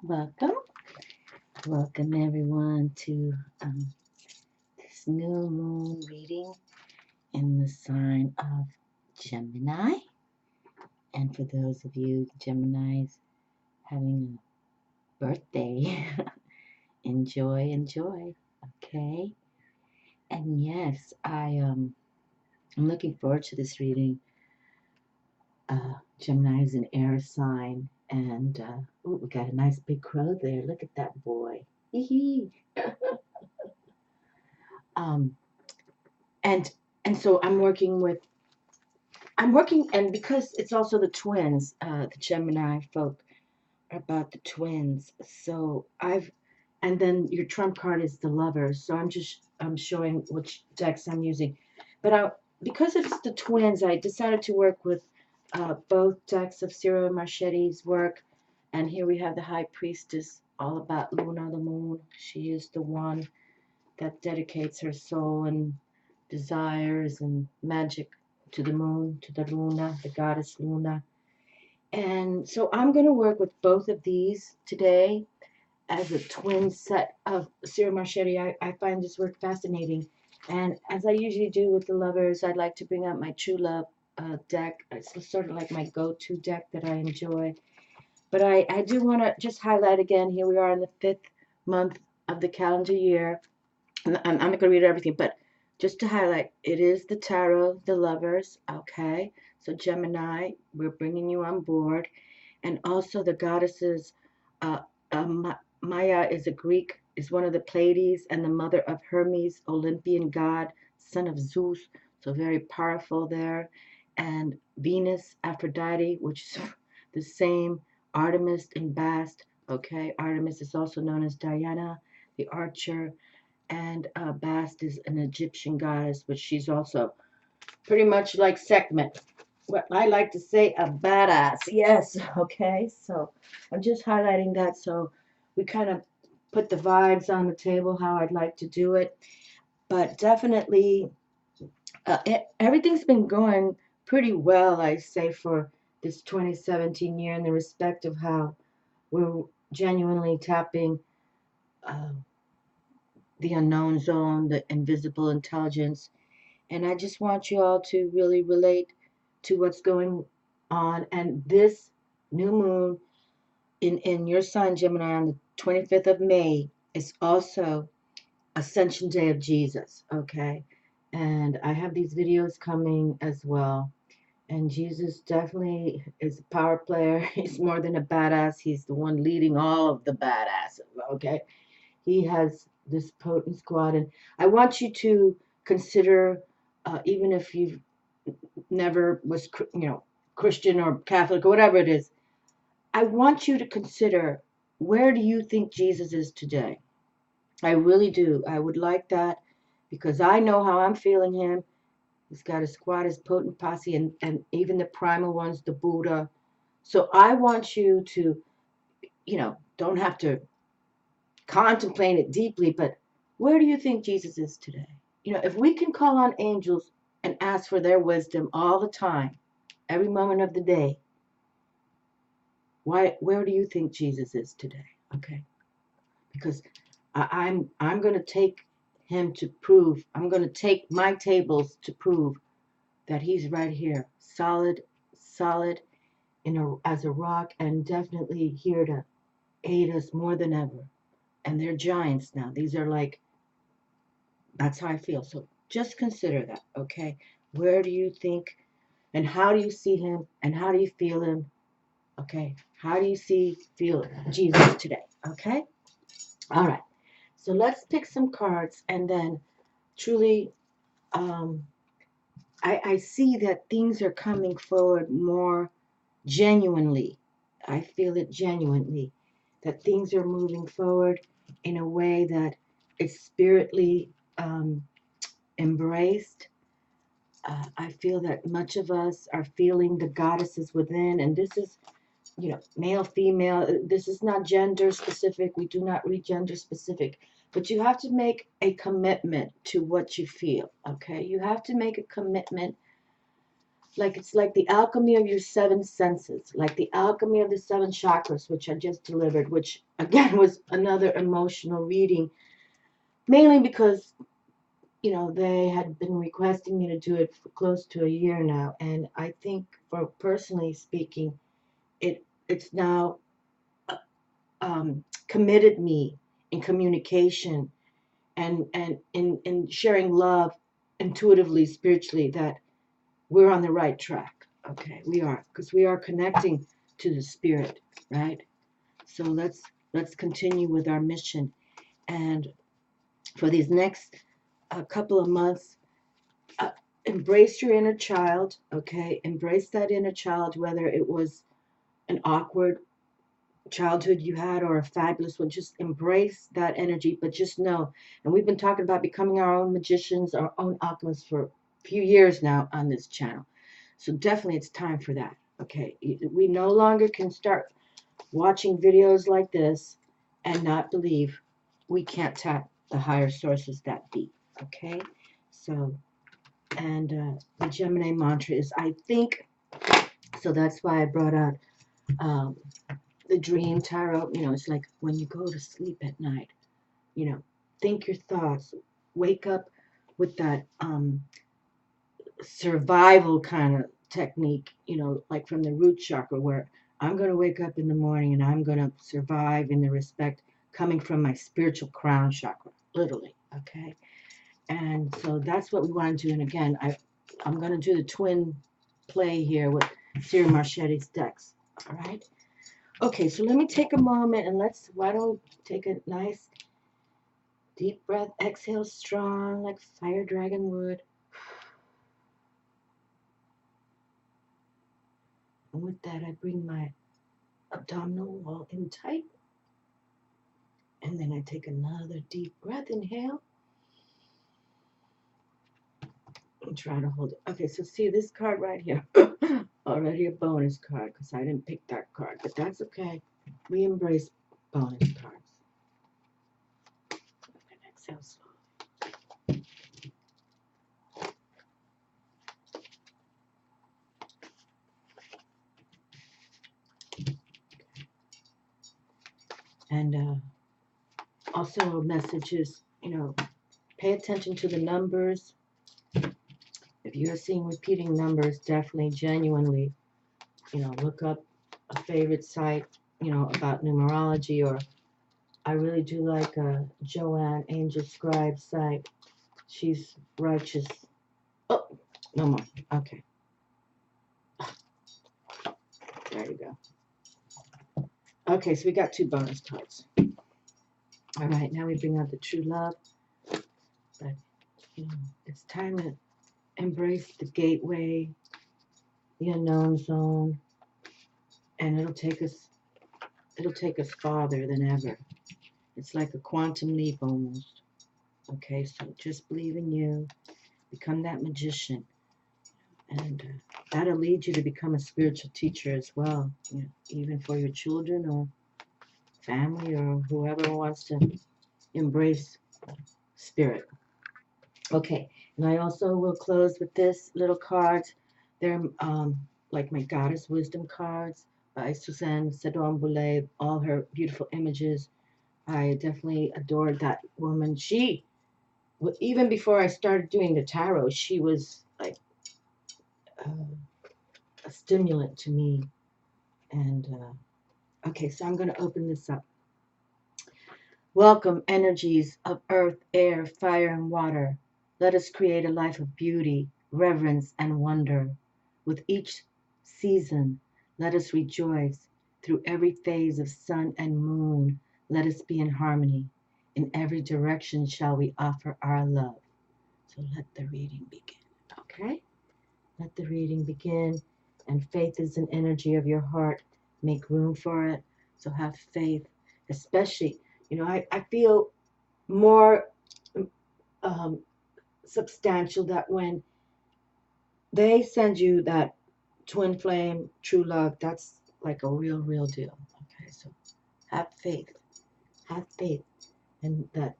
Welcome. Welcome everyone to this new moon reading in the sign of Gemini. And for those of you Geminis having a birthday, enjoy. Okay. And yes, I'm looking forward to this reading. Gemini is an air sign, and ooh, we got a nice big crow there. Look at that boy. Hee hee. Um, and and so I'm working, and because it's also the twins, the Gemini folk are about the twins. So and then your trump card is the lovers. So I'm showing which decks I'm using, but because it's the twins, I decided to work with both decks of Ciro Marchetti's work, and here we have the High Priestess, all about Luna, the moon. She is the one that dedicates her soul and desires and magic to the moon, to the Luna, the goddess Luna. And so I'm going to work with both of these today as a twin set of Ciro Marchetti. I find this work fascinating. And as I usually do with the lovers, I'd like to bring out my True Love deck. It's sort of like my go-to deck that I enjoy. But I do want to just highlight again, here we are in the 5th month of the calendar year. I'm not going to read everything, but just to highlight, it is the tarot, the lovers, okay? So Gemini, we're bringing you on board. And also the goddesses, uh, Maya is a Greek, is one of the Pleiades and the mother of Hermes, Olympian god, son of Zeus, so very powerful there. And Venus, Aphrodite, which is the same, Artemis and Bast, okay? Artemis is also known as Diana, the archer, and Bast is an Egyptian goddess, but she's also pretty much like Sekhmet. What I like to say, a badass. Yes, okay. So I'm just highlighting that so we kind of put the vibes on the table how I'd like to do it. But definitely, everything's been going pretty well, I say, for this 2017 year in the respect of how we're genuinely tapping uh, the unknown zone, the invisible intelligence. And I just want you all to really relate to what's going on. And this new moon in your sign, Gemini, on the 25th of May is also Ascension Day of Jesus, okay? And I have these videos coming as well. And Jesus definitely is a power player. He's more than a badass. He's the one leading all of the badasses, okay? He has this potent squad. And I want you to consider, even if you've never was, Christian or Catholic or whatever it is, I want you to consider, where do you think Jesus is today? I really do. I would like that because I know how I'm feeling him. He's got a squad, his potent posse, and even the primal ones, the Buddha. So I want you to, don't have to contemplate it deeply, but where do you think Jesus is today? If we can call on angels and ask for their wisdom all the time, every moment of the day, where do you think Jesus is today? Okay, because I'm going to take him to prove. I'm going to take my tables to prove that he's right here, solid as a rock, and definitely here to aid us more than ever. And they're giants now. These are like, that's how I feel. So just consider that, okay? Where do you think, and how do you see him, and how do you feel him? Okay, how do you feel Jesus today? Okay, all right. So let's pick some cards, and then truly, um, I see that things are coming forward more genuinely. I feel it genuinely, that things are moving forward in a way that it's spiritly embraced. I feel that much of us are feeling the goddesses within, and this is, male, female. This is not gender specific. We do not read gender specific, but you have to make a commitment to what you feel. Okay, you have to make a commitment like it's like the alchemy of your seven senses, like the alchemy of the seven chakras, which I just delivered, which again was another emotional reading, mainly because they had been requesting me to do it for close to a year now, and I think, for personally speaking, it's now committed me in communication and in sharing love intuitively, spiritually, that we're on the right track. Okay, we are, because we are connecting to the spirit, right? So let's continue with our mission, and for these next couple of months, uh, embrace your inner child. Okay, embrace that inner child, whether it was an awkward childhood you had or a fabulous one. Just embrace that energy, but just know, and we've been talking about becoming our own magicians, our own alchemists for a few years now on this channel. So definitely it's time for that. Okay, we no longer can start watching videos like this and not believe we can't tap the higher sources that be. Okay, so, and the Gemini mantra is I think. So that's why I brought out um, the dream tarot. It's like when you go to sleep at night, you know, think your thoughts, wake up with that survival kind of technique, like from the root chakra, where I'm going to wake up in the morning and I'm going to survive in the respect coming from my spiritual crown chakra, literally. Okay. And so that's what we want to do. And again, I'm going to do the twin play here with Siri Marchetti's decks. All right. Okay, so let me take a moment and why don't we take a nice deep breath, exhale strong like fire dragon would. And with that, I bring my abdominal wall in tight. And then I take another deep breath, inhale. And try to hold it. Okay, so see this card right here. Already a bonus card because I didn't pick that card, but that's okay. We embrace bonus cards. And exhale slowly. And also a message is, pay attention to the numbers. If you're seeing repeating numbers, definitely, genuinely, look up a favorite site, about numerology. Or I really do like Joanne Angel Scribe site. She's righteous. Oh, no more. Okay. There you go. Okay, so we got 2 bonus cards. All right, now we bring out the true love. But, it's time to embrace the gateway, the unknown zone, and it'll take us farther than ever. It's like a quantum leap almost. Okay, so just believe in you, become that magician, and that'll lead you to become a spiritual teacher as well, even for your children or family or whoever wants to embrace spirit. Okay, and I also will close with this little cards. They're like my Goddess Wisdom cards by Suzanne Sedon Boulay, all her beautiful images. I definitely adored that woman. She, even before I started doing the tarot, she was like a stimulant to me. And okay, so I'm going to open this up. Welcome, energies of earth, air, fire, and water. Let us create a life of beauty, reverence, and wonder. With each season, let us rejoice. Through every phase of sun and moon, let us be in harmony. In every direction shall we offer our love. So let the reading begin. Okay? Let the reading begin. And faith is an energy of your heart. Make room for it. So have faith, especially, I feel more substantial that when they send you that twin flame, true love, that's like a real, real deal. Okay, so have faith. Have faith. And that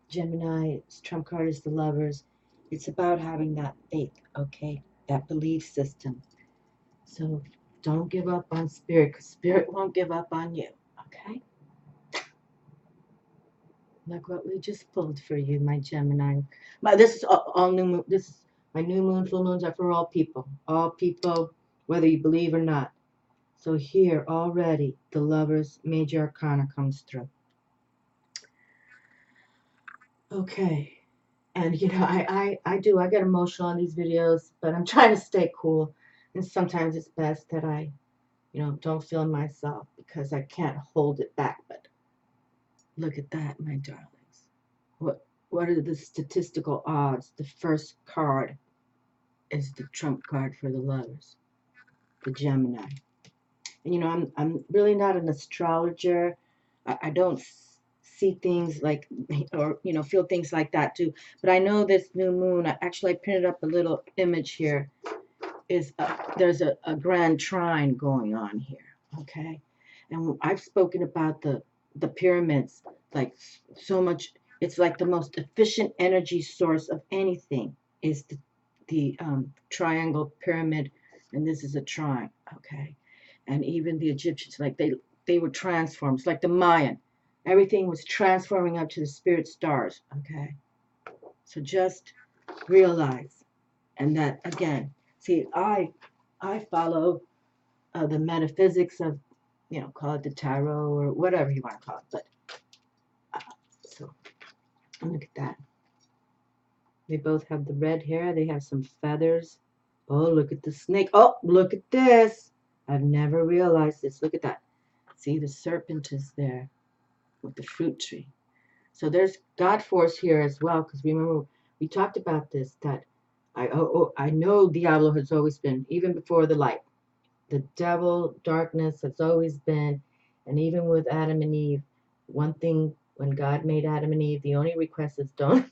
Gemini's trump card is the lovers. It's about having that faith, okay? that belief system. So don't give up on spirit, because spirit won't give up on you. Okay? Look what we just pulled for you, my Gemini. This is all new moon. This is my new moon, full moons are for all people, whether you believe or not. So here already, the Lover's major arcana comes through. Okay, and you know, I get emotional on these videos, but I'm trying to stay cool, and sometimes it's best that I, don't feel myself because I can't hold it back. But look at that, my darlings. What are the statistical odds? The first card is the trump card for the Lovers, the Gemini. And I'm really not an astrologer. I don't see things like, or feel things like that too. But I know this new moon. I printed up a little image here. There's a grand trine going on here. Okay, and I've spoken about the pyramids, like so much. It's like the most efficient energy source of anything is the triangle pyramid, and this is a trine. Okay, and even the Egyptians, like they were transformed. It's like the Mayan. Everything was transforming up to the spirit stars. Okay, so just realize, and that again. See, I follow the metaphysics of, call it the tarot or whatever you want to call it. But so look at that. They both have the red hair. They have some feathers. Oh, look at the snake. Oh, look at this. I've never realized this. Look at that. See, the serpent is there with the fruit tree. So there's God force here as well, because remember we talked about this, that I know Diablo has always been, even before the light. The devil, darkness has always been, and even with Adam and Eve, one thing when God made Adam and Eve, the only request is don't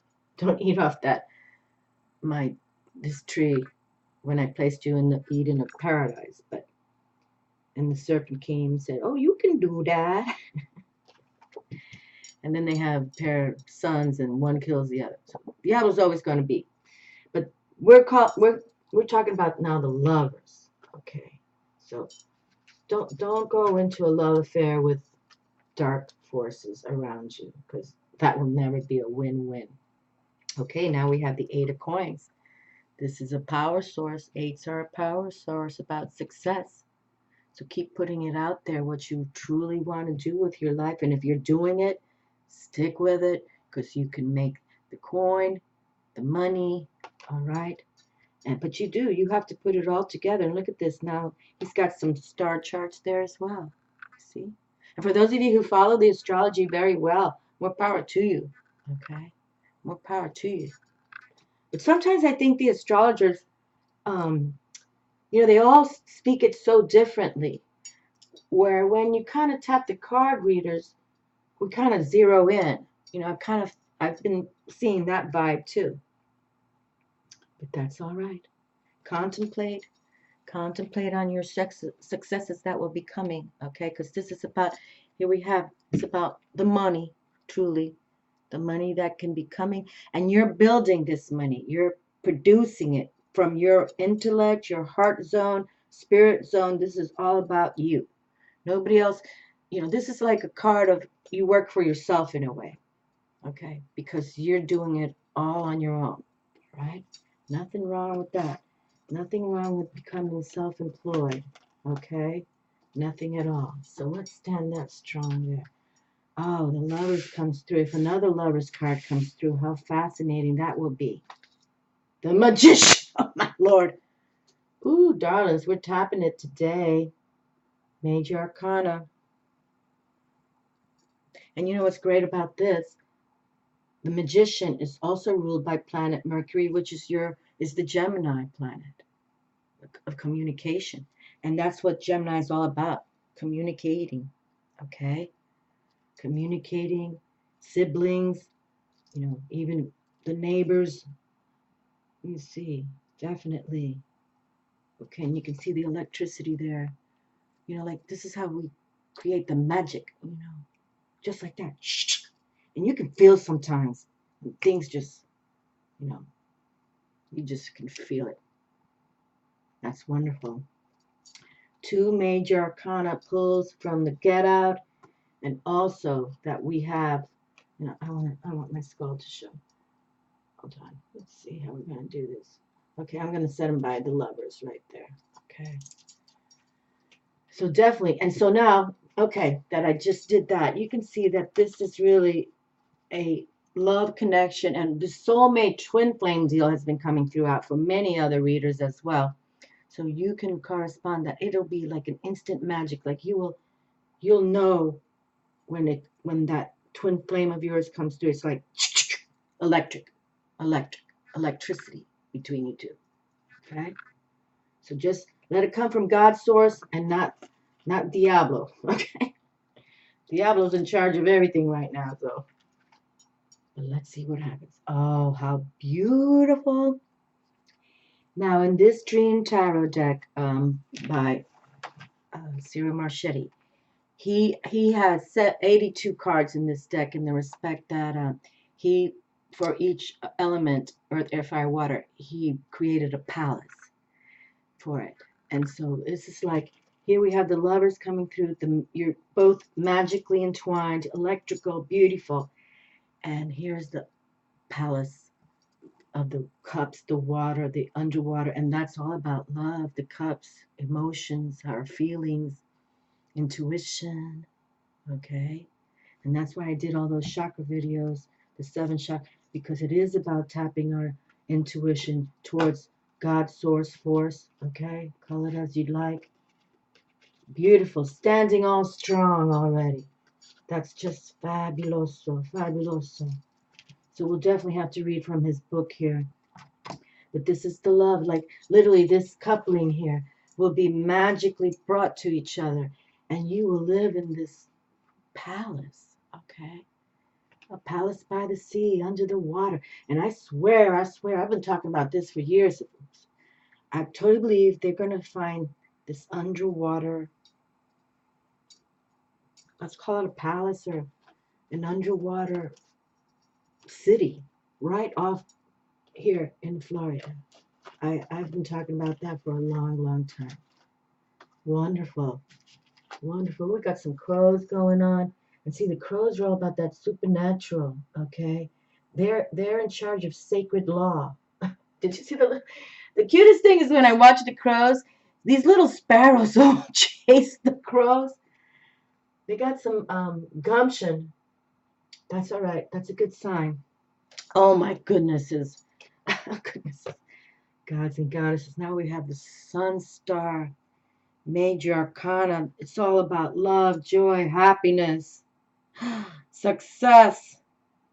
eat off this tree when I placed you in the Eden of paradise. And the serpent came and said, "Oh, you can do that." And then they have a pair of sons, and one kills the other. So Diablo's always going to be. But we're talking about now the Lovers. Okay, so don't go into a love affair with dark forces around you, because that will never be a win-win. Okay, now we have the Eight of Coins. This is a power source. Eights are a power source about success. So keep putting it out there, what you truly want to do with your life. And if you're doing it, stick with it, because you can make the coin, the money, all right? But you have to put it all together. And look at this now. He's got some star charts there as well. See? And for those of you who follow the astrology very well, more power to you. Okay? More power to you. But sometimes I think the astrologers, they all speak it so differently. Where when you kind of tap the card readers, we kind of zero in. I've been seeing that vibe too. But that's all right. Contemplate on your successes that will be coming, okay? Because this is about, it's about the money, truly, the money that can be coming, and you're building this money. You're producing it from your intellect, your heart zone, spirit zone. This is all about you. Nobody else, this is like a card of you work for yourself in a way, okay? Because you're doing it all on your own, right? Nothing wrong with that. Nothing wrong with becoming self-employed, okay? Nothing at all. So let's stand that strong there. Oh, the Lovers comes through. If another Lovers card comes through, how fascinating that will be. The Magician, oh my Lord. Ooh, darlings, we're tapping it today. Major Arcana. And you know what's great about this? The Magician is also ruled by planet Mercury, which is the Gemini planet of communication. And that's what Gemini is all about, communicating, okay? Communicating, siblings, even the neighbors. Let me see, definitely. Okay, and you can see the electricity there. Like this is how we create the magic, just like that. And you can feel sometimes things just, you just can feel it. That's wonderful. 2 major arcana pulls from the Get Out, and also that we have, you know, I want my skull to show. Hold on. Let's see how we're going to do this. Okay, I'm going to set them by the Lovers right there. Okay. So definitely, and so now, okay, that I just did that, you can see that this is really a love connection, and the soulmate twin flame deal has been coming throughout for many other readers as well. So you can correspond that it'll be like an instant magic, like you'll know when that twin flame of yours comes through. It's like electric, electricity between you two. Okay, so just let it come from God's source and not Diablo. Okay, Diablo's in charge of everything right now. So but let's see what happens. Oh, how beautiful! Now in this Dream Tarot deck by Cyril Marchetti, he has set 82 cards in this deck in the respect that he, for each element, earth, air, fire, water, he created a palace for it. And so this is like, here we have the Lovers coming through. You're both magically entwined, electrical, beautiful. And here's the palace of the cups, the water, the underwater. And that's all about love, the cups, emotions, our feelings, intuition. Okay, and that's why I did all those chakra videos, the 7 chakra, because it is about tapping our intuition towards God's source force. Okay, call it as you'd like. Beautiful, standing all strong already. That's just fabuloso, fabuloso. So we'll definitely have to read from his book here. But this is the love, like literally this coupling here will be magically brought to each other, and you will live in this palace, okay? A palace by the sea, under the water. And I swear, I've been talking about this for years. I totally believe they're going to find this underwater, let's call it a palace or an underwater city right off here in Florida. I've been talking about that for a long, long time. Wonderful. Wonderful. We got some crows going on. And see, the crows are all about that supernatural, okay? They're in charge of sacred law. Did you see the cutest thing is when I watch the crows, these little sparrows all chase the crows. They got some gumption. That's all right. That's a good sign. Oh my goodnesses. Goodnesses. Gods and goddesses. Now we have the Sun Star Major Arcana. It's all about love, joy, happiness, success,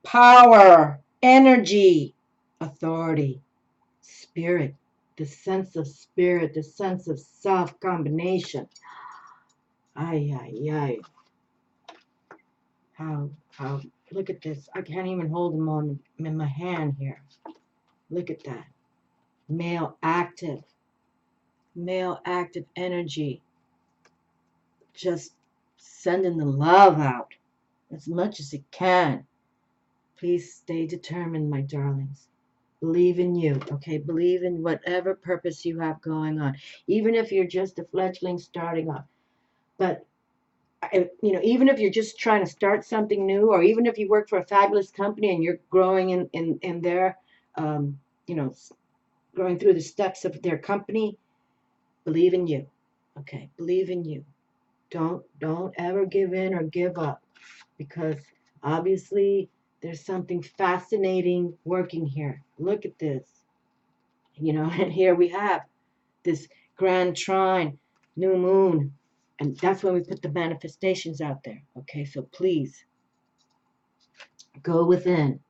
power, energy, authority, spirit, the sense of spirit, the sense of self combination. Ay, ay, ay. How, look at this. I can't even hold them on in my hand here. Look at that. Male active energy. Just sending the love out as much as it can. Please stay determined, my darlings. Believe in you, okay? Believe in whatever purpose you have going on, even if you're just a fledgling starting off. But, you know, even if you're just trying to start something new, or even if you work for a fabulous company and you're growing in their, you know, going through the steps of their company, believe in you, okay? Believe in you. Don't ever give in or give up, because obviously there's something fascinating working here. Look at this. You know, and here we have this grand trine, new moon, and that's when we put the manifestations out there. Okay, so please go within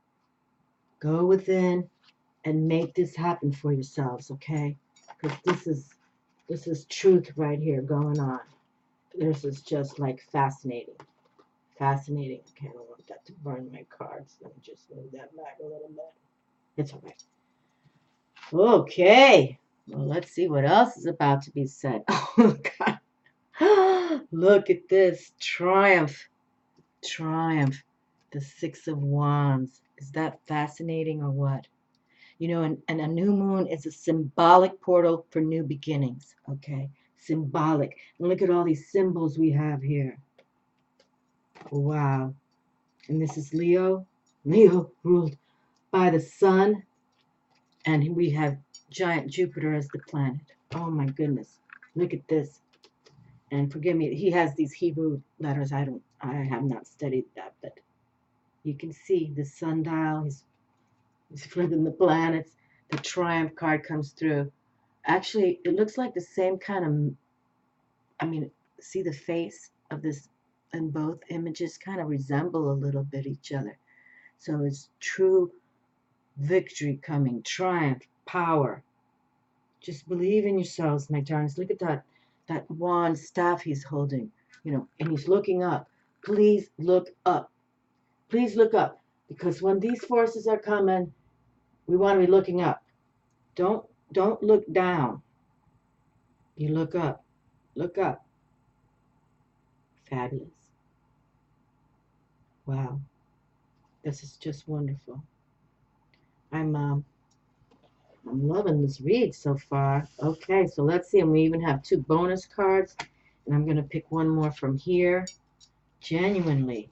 and make this happen for yourselves, okay? Because this is truth right here going on. This is just like fascinating. Fascinating. Okay, I don't want that to burn my cards. Let me just move that back a little bit. It's all right. Okay. Well, let's see what else is about to be said. Oh, God. Look at this. Triumph. Triumph. The 6 of Wands. Is that fascinating or what? You know, and a new moon is a symbolic portal for new beginnings. Okay, symbolic. And look at all these symbols we have here. Wow. And this is Leo. Leo ruled by the sun, and we have giant Jupiter as the planet. Oh my goodness. Look at this. And forgive me, he has these Hebrew letters. I have not studied that, but you can see the sundial. He's flipping the planets. The Triumph card comes through. Actually, it looks like the same kind of, I mean, see the face of this in both images kind of resemble a little bit each other. So it's true victory coming, triumph, power. Just believe in yourselves, my darlings. Look at that wand staff he's holding, you know, and he's looking up. Please look up. Please look up. Because when these forces are coming, we want to be looking up. Don't look down. You look up. Look up. Fabulous. Wow. This is just wonderful. I'm loving this read so far. Okay, so let's see. And we even have 2 bonus cards. And I'm going to pick one more from here. Genuinely.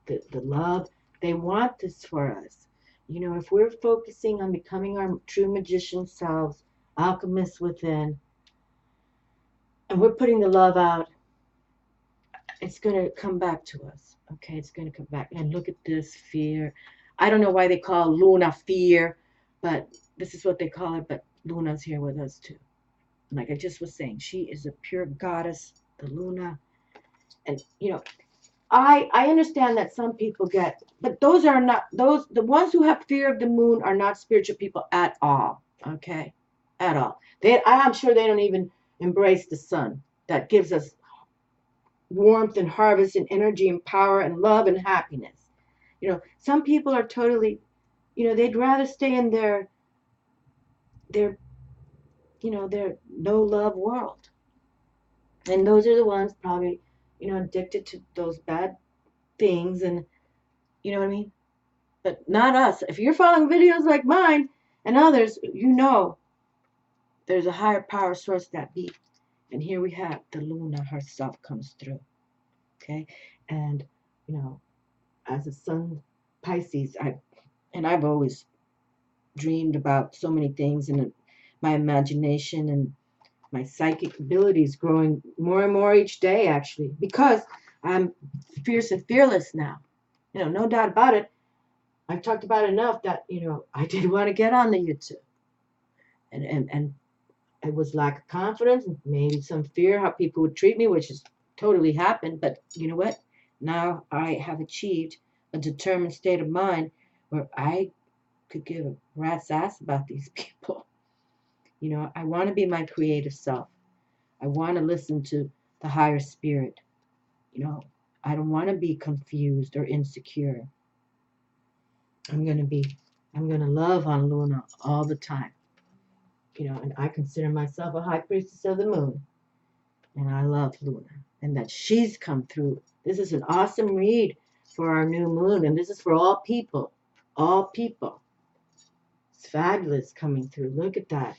The love. They want this for us. You know, if we're focusing on becoming our true magician selves, alchemists within, and we're putting the love out, it's going to come back to us. Okay, it's going to come back. And look at this fear. I don't know why they call Luna fear, but this is what they call it. But Luna's here with us too. Like I just was saying, she is a pure goddess, the Luna. And, you know, I understand that some people get, but those are not, the ones who have fear of the moon are not spiritual people at all. Okay, at all. I'm sure they don't even embrace the sun that gives us warmth and harvest and energy and power and love and happiness. You know, some people are totally, you know, they'd rather stay in their you know, their no love world. And those are the ones probably, you know, addicted to those bad things, and you know what I mean? But not us. If you're following videos like mine and others, you know there's a higher power source that be. And here we have the Luna herself comes through. Okay? And, you know, as a sun Pisces, I've always dreamed about so many things, and my imagination and my psychic abilities growing more and more each day, actually, because I'm fierce and fearless now. You know, no doubt about it. I've talked about enough that, you know, I did want to get on the YouTube. And it was lack of confidence, maybe some fear how people would treat me, which has totally happened. But you know what? Now I have achieved a determined state of mind where I could give a rat's ass about these people. You know, I want to be my creative self. I want to listen to the higher spirit. You know, I don't want to be confused or insecure. I'm going to love on Luna all the time. You know, and I consider myself a high priestess of the moon. And I love Luna. And that she's come through. This is an awesome read for our new moon. And this is for all people. All people. It's fabulous coming through. Look at that.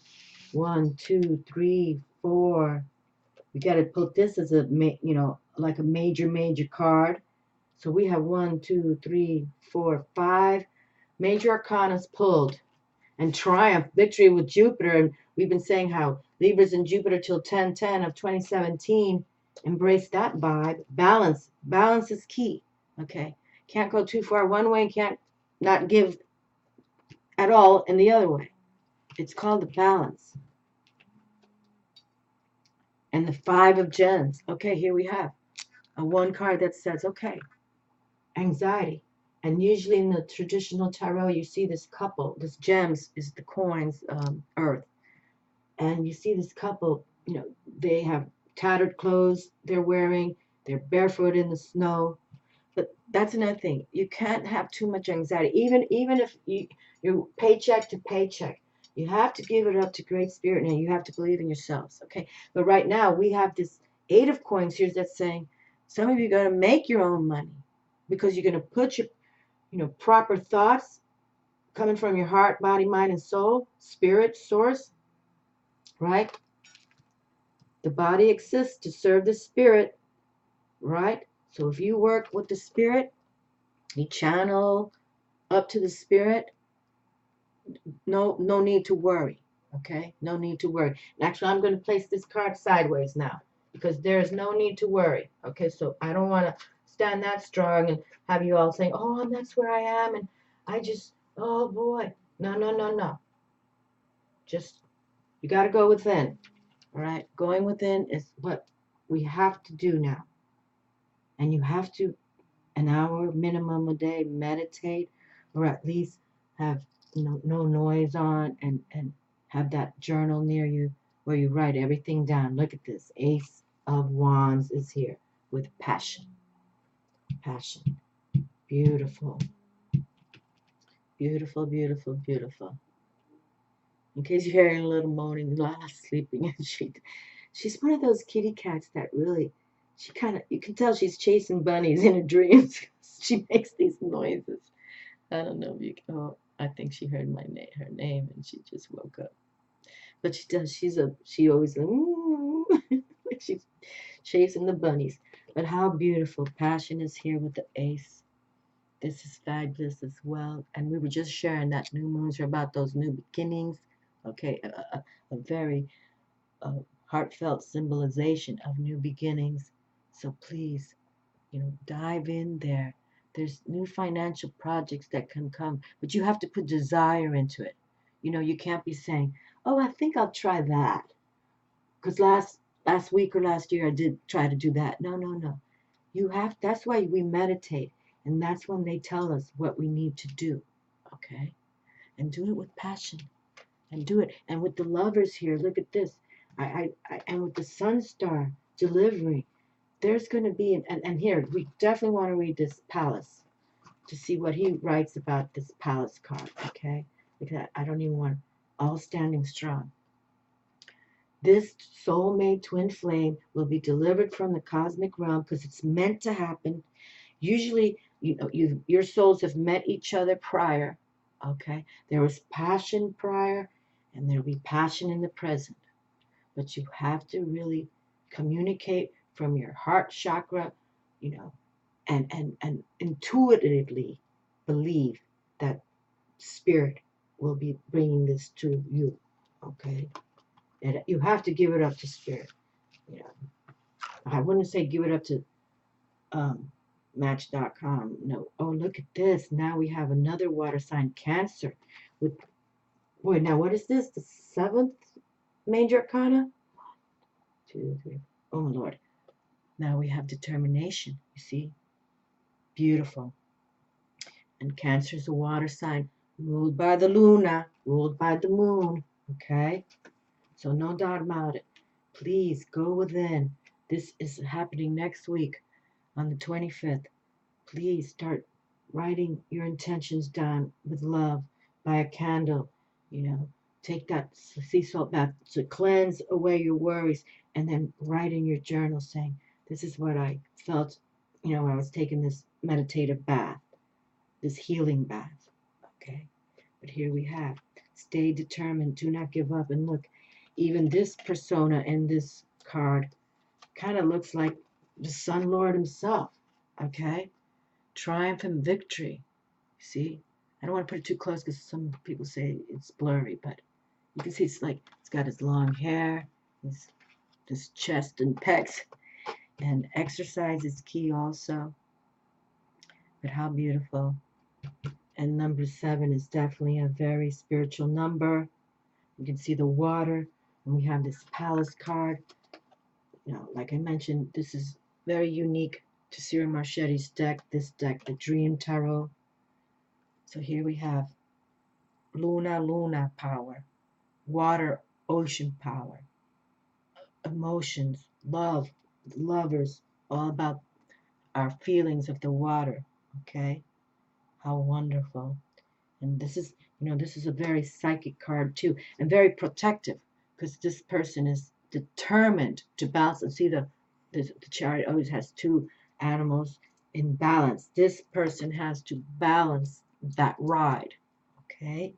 1, 2, 3, 4. We got to put this as a, you know, like a major card. So we have 1, 2, 3, 4, 5 major arcanas pulled. And triumph, victory with Jupiter. And we've been saying how Libras and Jupiter till 10/10 of 2017 embrace that vibe. Balance. Balance is key. Okay. Can't go too far one way, can't not give at all in the other way. It's called the balance. And the 5 of gems. Okay, here we have a 1 card that says, okay, anxiety. And usually in the traditional tarot, you see this couple. This gems is the coins, earth. And you see this couple, you know, they have tattered clothes they're wearing. They're barefoot in the snow. But that's another thing. You can't have too much anxiety. Even if you're paycheck to paycheck, you have to give it up to Great Spirit, and you have to believe in yourselves. Okay. But right now we have this 8 of coins here that's saying some of you are going to make your own money because you're going to put your, you know, proper thoughts coming from your heart, body, mind, and soul, spirit, source, right? The body exists to serve the spirit, right? So if you work with the spirit, you channel up to the spirit, no need to worry, okay? No need to worry. And actually, I'm going to place this card sideways now because there's no need to worry, okay? So I don't want to stand that strong and have you all saying, oh, that's where I am, and I just, oh boy. No. Just, you got to go within, all right? Going within is what we have to do now. And you have to, an hour minimum a day, meditate, or at least have no noise on, and have that journal near you where you write everything down. Look at this. Ace of Wands is here with passion. Passion. Beautiful. Beautiful, beautiful, beautiful. In case you're hearing a little moaning, Lala's sleeping, and she's one of those kitty cats that really, she kind of, you can tell she's chasing bunnies in her dreams. She makes these noises. I don't know if you can, oh, I think she heard her name and she just woke up. But she does, she always, she's chasing the bunnies. But how beautiful. Passion is here with the ace. This is fabulous as well. And we were just sharing that new moons are about those new beginnings. Okay, a very heartfelt symbolization of new beginnings. So please, dive in there. There's new financial projects that can come, but you have to put desire into it. You can't be saying, "Oh, I think I'll try that," because last week or last year I did try to do that. No. You have. That's why we meditate, and that's when they tell us what we need to do. Okay, and do it with passion, and do it. And with the lovers here, look at this. And with the sun star delivery. There's going to be, and here, we definitely want to read this palace to see what he writes about this palace card, okay? Because I don't even want all standing strong. This soulmate twin flame will be delivered from the cosmic realm because it's meant to happen. Usually, your souls have met each other prior, okay? There was passion prior, and there will be passion in the present. But you have to really communicate from your heart chakra, and intuitively believe that spirit will be bringing this to you, okay? And you have to give it up to spirit. I wouldn't say give it up to Match.com. No. Oh, look at this. Now we have another water sign, Cancer. Wait, now what is this? The 7th major arcana? 1, 2, 3. Oh, my Lord. Now we have determination, you see? Beautiful. And Cancer is a water sign ruled by the Luna, ruled by the moon, okay? So no doubt about it. Please go within. This is happening next week on the 25th. Please start writing your intentions down with love by a candle, Take that sea salt bath to cleanse away your worries, and then write in your journal saying, this is what I felt, when I was taking this meditative bath, this healing bath, okay? But here we have, stay determined, do not give up. And look, even this persona in this card kind of looks like the Sun Lord himself, okay? Triumph and victory, see? I don't want to put it too close because some people say it's blurry, but you can see it's got his long hair, his chest and pecs. And exercise is key also. But how beautiful. And number 7 is definitely a very spiritual number. You can see the water. And we have this palace card. Like I mentioned, this is very unique to Cyril Marchetti's deck. This deck, the Dream Tarot. So here we have Luna power. Water, ocean power. Emotions, love, lovers, all about our feelings of the water, okay? How wonderful. And this is a very psychic card too, and very protective, because this person is determined to balance. And see, the chariot always has 2 animals in balance. This person has to balance that ride, Okay,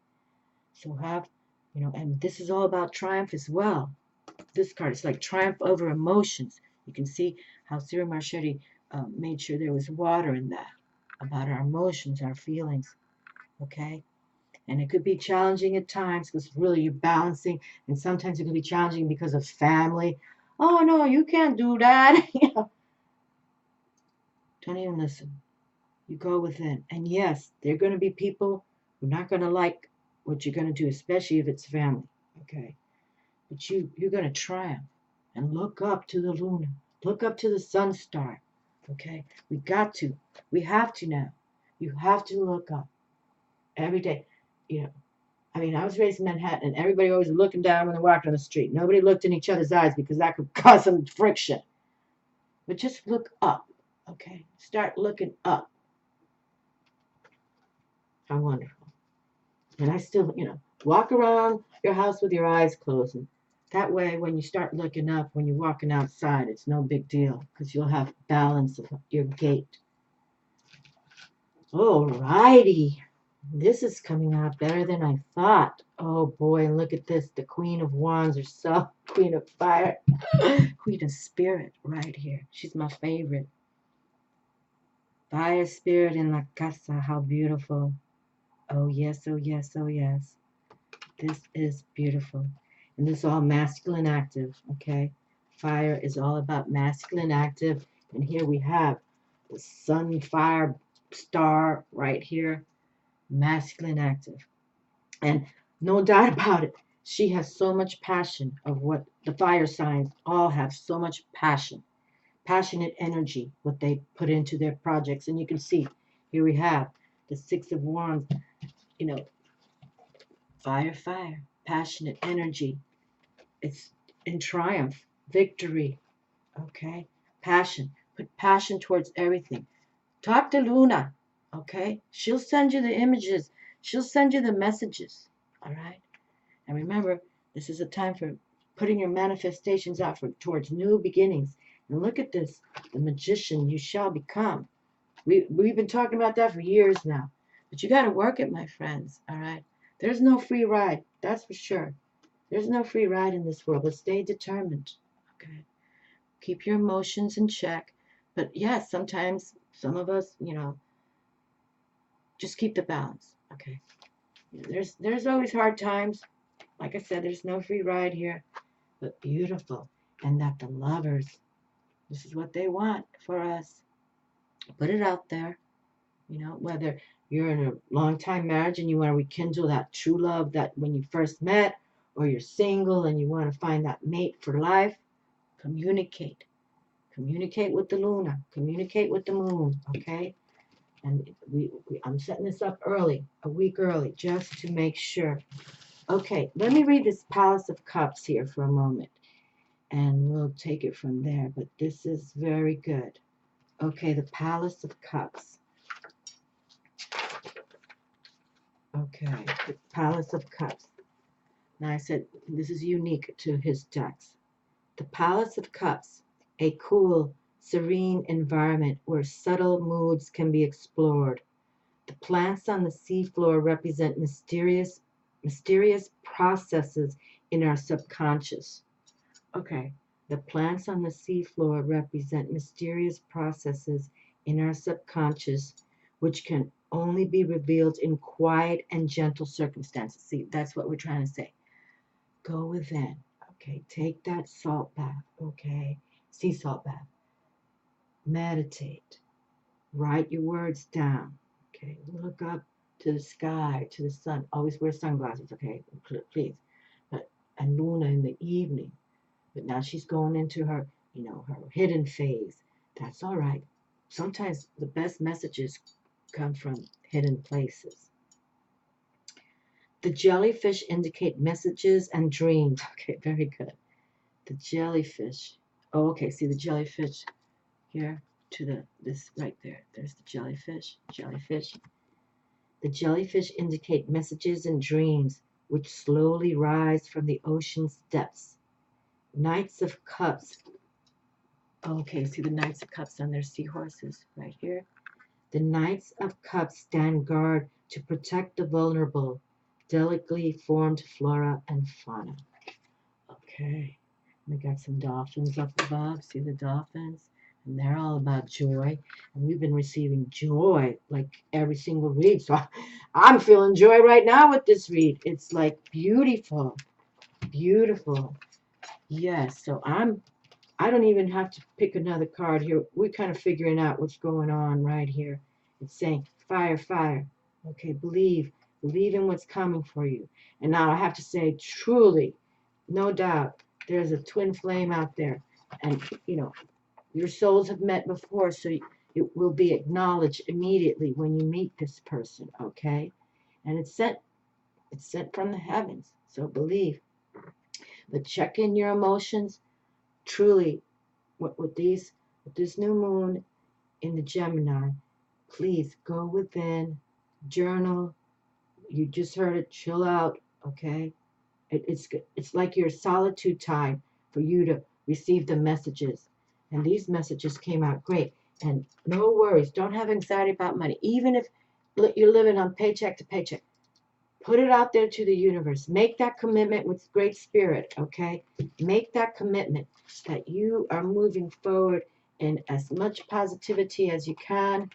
so have, you know, and this is all about triumph as well. This card is like triumph over emotions. You can see how Cyril Marchetti made sure there was water in that, about our emotions, our feelings. Okay, and it could be challenging at times because really you're balancing, and sometimes it could be challenging because of family. Oh no, you can't do that. You know, don't even listen. You go within. And yes, there are going to be people who are not going to like what you're going to do, especially if it's family. Okay. But you're going to triumph and look up to the Luna. Look up to the sun star. Okay. We got to. We have to now. You have to look up every day. You know, I mean, I was raised in Manhattan and everybody always looking down when they walked on the street. Nobody looked in each other's eyes because that could cause some friction. But just look up. Okay. Start looking up. How wonderful. And I still, you know, walk around your house with your eyes closed. And that way, when you start looking up, when you're walking outside, it's no big deal because you'll have balance of your gait. Alrighty. This is coming out better than I thought. Oh boy, and look at this. The Queen of Wands herself, Queen of Fire, Queen of Spirit right here. She's my favorite. Fire Spirit in La Casa. How beautiful. Oh yes, oh yes, oh yes. This is beautiful. And this is all masculine active, okay? Fire is all about masculine active. And here we have the sun, fire, star right here, masculine active. And no doubt about it, she has so much passion of what the fire signs all have so much passion, passionate energy, what they put into their projects. And you can see, here we have the Six of Wands, you know, fire, fire, passionate energy. It's in triumph, victory, okay? Passion. Put passion towards everything. Talk to Luna, okay? She'll send you the images. She'll send you the messages, all right? And remember, this is a time for putting your manifestations out towards new beginnings. And look at this, the magician you shall become. We've been talking about that for years now. But you got to work it, my friends, all right? There's no free ride, that's for sure. There's no free ride in this world, but stay determined, okay? Keep your emotions in check. But yes, sometimes some of us, you know, just keep the balance, okay? There's always hard times. Like I said, there's no free ride here, but beautiful. And that the lovers, this is what they want for us. Put it out there, you know, whether you're in a long time marriage and you want to rekindle that true love that when you first met, or you're single and you want to find that mate for life, communicate. Communicate with the Luna. Communicate with the moon, okay? And I'm setting this up early, a week early, just to make sure. Okay, let me read this Palace of Cups here for a moment, and we'll take it from there. But this is very good. Okay, the Palace of Cups. Okay, the Palace of Cups. Now I said this is unique to his decks. The Palace of Cups, a cool, serene environment where subtle moods can be explored. The plants on the seafloor represent mysterious processes in our subconscious. Okay, the plants on the seafloor represent mysterious processes in our subconscious, which can only be revealed in quiet and gentle circumstances. See, that's what we're trying to say. Go within. Okay, take that salt bath. Okay, sea salt bath. Meditate. Write your words down. Okay, look up to the sky, to the sun. Always wear sunglasses, okay? Please. But and Luna in the evening. But now she's going into her, you know, her hidden phase. That's all right. Sometimes the best messages come from hidden places. The jellyfish indicate messages and dreams. Okay, very good. The jellyfish. Oh, okay. See the jellyfish here to this right there. There's the jellyfish. Jellyfish. The jellyfish indicate messages and dreams which slowly rise from the ocean's depths. Knights of Cups. Okay, see the Knights of Cups on their seahorses right here. The Knights of Cups stand guard to protect the vulnerable, delicately formed flora and fauna. Okay, we got some dolphins up above. See the dolphins? And they're all about joy. And we've been receiving joy like every single read. So I'm feeling joy right now with this read. It's like beautiful, beautiful. Yes, so I don't even have to pick another card here. We're kind of figuring out what's going on right here. It's saying fire, fire. Okay, believe in what's coming for you. And now I have to say, truly, no doubt, there's a twin flame out there. And, your souls have met before, so it will be acknowledged immediately when you meet this person, okay? And it's sent from the heavens, so believe. But check in your emotions, truly, with this new moon in the Gemini, please go within, journal. You just heard it, chill out, okay? It's like your solitude time for you to receive the messages. And these messages came out great. And no worries, don't have anxiety about money. Even if you're living on paycheck to paycheck, put it out there to the universe. Make that commitment with great spirit, okay? Make that commitment that you are moving forward in as much positivity as you can,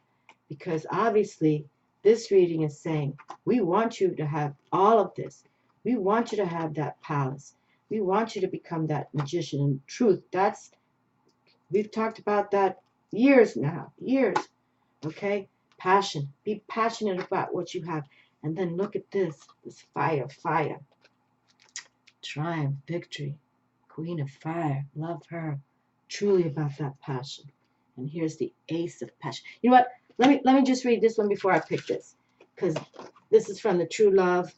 because obviously this reading is saying we want you to have all of this. We want you to have that palace. We want you to become that magician. And truth, we've talked about that years now, years, okay? Passion. Be passionate about what you have. And then look at this fire, fire. Triumph, victory, queen of fire. Love her. Truly about that passion. And here's the ace of passion. You know what? Let me just read this one before I pick this, because this is from the true love.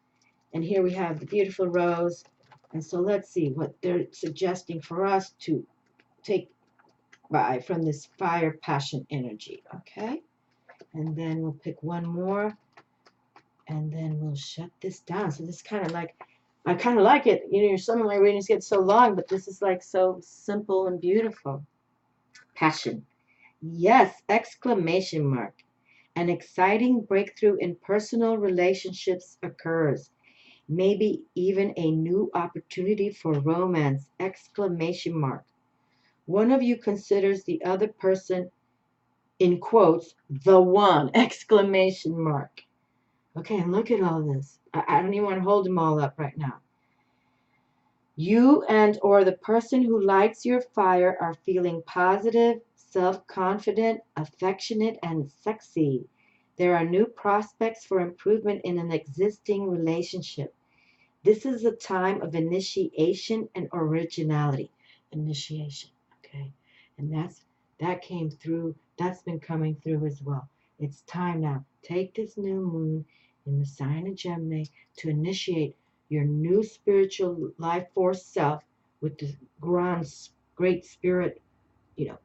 And here we have the beautiful rose. And so let's see what they're suggesting for us to take by from this fire passion energy. Okay? And then we'll pick one more. And then we'll shut this down. So this kind of like, I kind of like it. Some of my readings get so long, but this is like so simple and beautiful. Passion. Yes, exclamation mark. An exciting breakthrough in personal relationships occurs. Maybe even a new opportunity for romance, exclamation mark. One of you considers the other person, in quotes, the one, exclamation mark. Okay, and look at all this. I don't even want to hold them all up right now. You and or the person who lights your fire are feeling positive, self-confident, affectionate, and sexy. There are new prospects for improvement in an existing relationship. This is a time of initiation and originality. Initiation, okay? And that came through, that's been coming through as well. It's time now. Take this new moon in the sign of Gemini to initiate your new spiritual life force self with the great spirit,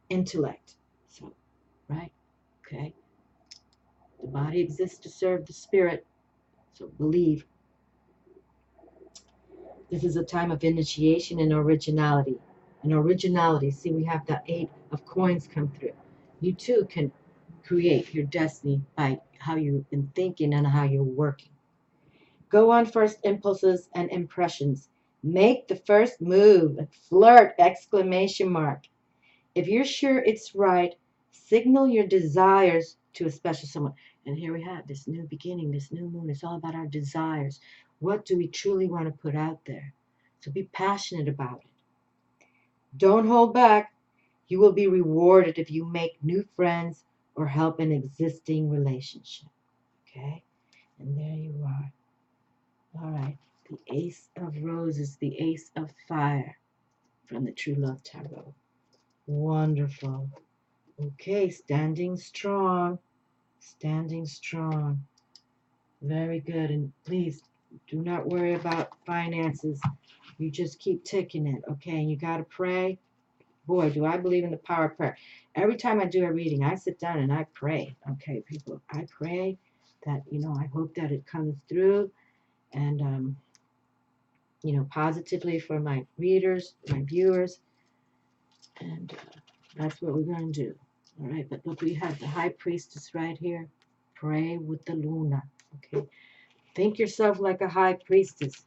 intellect. So, right? Okay? The body exists to serve the spirit. So believe. This is a time of initiation and originality. And originality, see, we have the 8 of coins come through. You too can create your destiny by how you've been thinking and how you're working. Go on first impulses and impressions. Make the first move. Flirt, exclamation mark. If you're sure it's right, signal your desires to a special someone. And here we have this new beginning, this new moon. It's all about our desires. What do we truly want to put out there? So be passionate about it. Don't hold back. You will be rewarded if you make new friends or help an existing relationship. Okay? And there you are. All right. The Ace of Roses, the Ace of Fire from the True Love Tarot. Wonderful. Okay, standing strong. Standing strong. Very good. And please do not worry about finances. You just keep ticking it, okay? And you got to pray. Boy, do I believe in the power of prayer. Every time I do a reading, I sit down and I pray. Okay, people, I pray that, I hope that it comes through and, positively for my readers, my viewers. And that's what we're going to do. All right, but look, we have the High Priestess right here. Pray with the Luna. Okay. Think yourself like a High Priestess.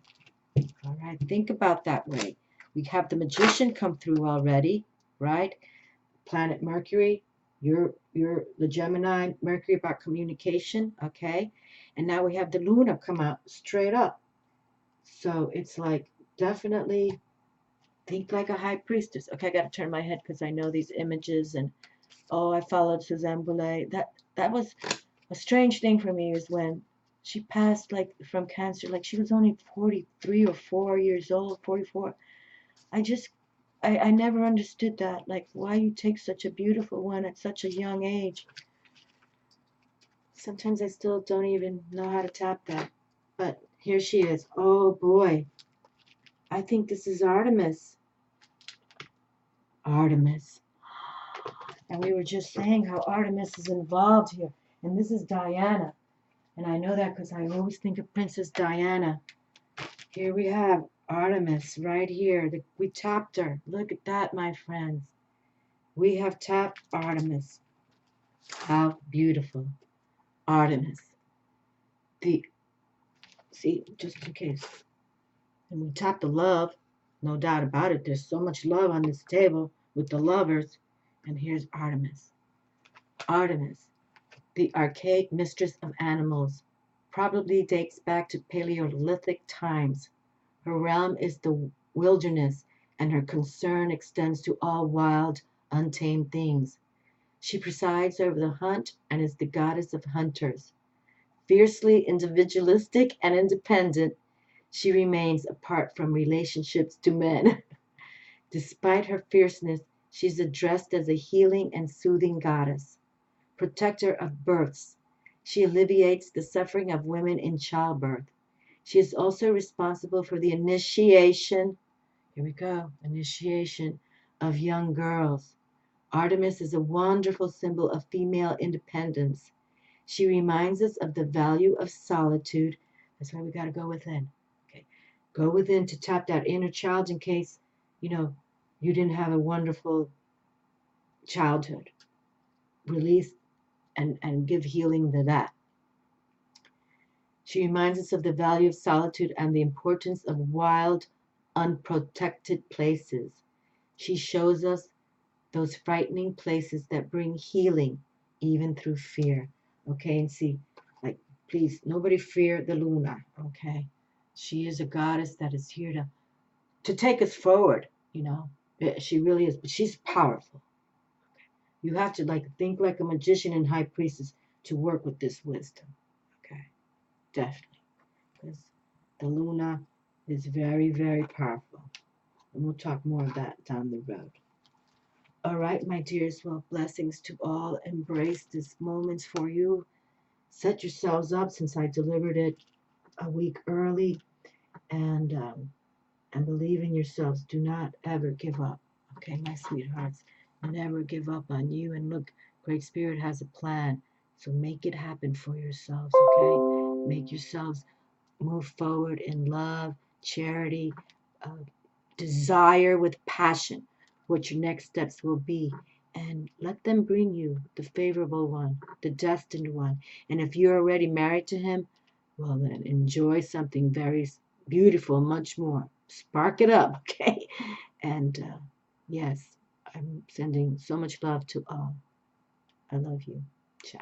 All right. Think about that way. We have the Magician come through already, right? Planet Mercury. You're the Gemini, Mercury about communication. Okay. And now we have the Luna come out straight up. So it's like definitely think like a High Priestess. Okay, I got to turn my head because I know these images and oh, I followed Suzanne Boulay. That was a strange thing for me is when she passed like from cancer, like she was only 43 or 4 years old, 44. I never understood that. Like why you take such a beautiful one at such a young age. Sometimes I still don't even know how to tap that. But here she is. Oh boy. I think this is Artemis. Artemis. And we were just saying how Artemis is involved here. And this is Diana. And I know that because I always think of Princess Diana. Here we have Artemis right here. We tapped her. Look at that, my friends. We have tapped Artemis. How beautiful. Artemis. See, just in case. And we tapped the love. No doubt about it. There's so much love on this table with the lovers. And here's Artemis. Artemis, the archaic mistress of animals, probably dates back to Paleolithic times. Her realm is the wilderness, and her concern extends to all wild, untamed things. She presides over the hunt and is the goddess of hunters. Fiercely individualistic and independent, she remains apart from relationships to men. Despite her fierceness, she's addressed as a healing and soothing goddess, protector of births. She alleviates the suffering of women in childbirth. She is also responsible for the initiation, here we go, initiation of young girls. Artemis is a wonderful symbol of female independence. She reminds us of the value of solitude. That's why we got to go within. Okay, go within to tap that inner child in case, you didn't have a wonderful childhood. Release and give healing to that. She reminds us of the value of solitude and the importance of wild, unprotected places. She shows us those frightening places that bring healing even through fear. Okay, and see, like, please, nobody fear the Luna, okay? She is a goddess that is here to take us forward, She really is, but she's powerful. You have to think like a magician and high priestess to work with this wisdom. Okay, definitely. Because the Luna is very, very powerful. And we'll talk more of that down the road. All right, my dears, well, blessings to all. Embrace this moment for you. Set yourselves up since I delivered it a week early. And believe in yourselves. Do not ever give up. Okay, my sweethearts. Never give up on you. And look, Great Spirit has a plan. So make it happen for yourselves, okay? Make yourselves move forward in love, charity, desire with passion what your next steps will be. And let them bring you the favorable one, the destined one. And if you're already married to him, well then enjoy something very beautiful, much more. Spark it up, okay? And yes, I'm sending so much love to all. I love you. Ciao.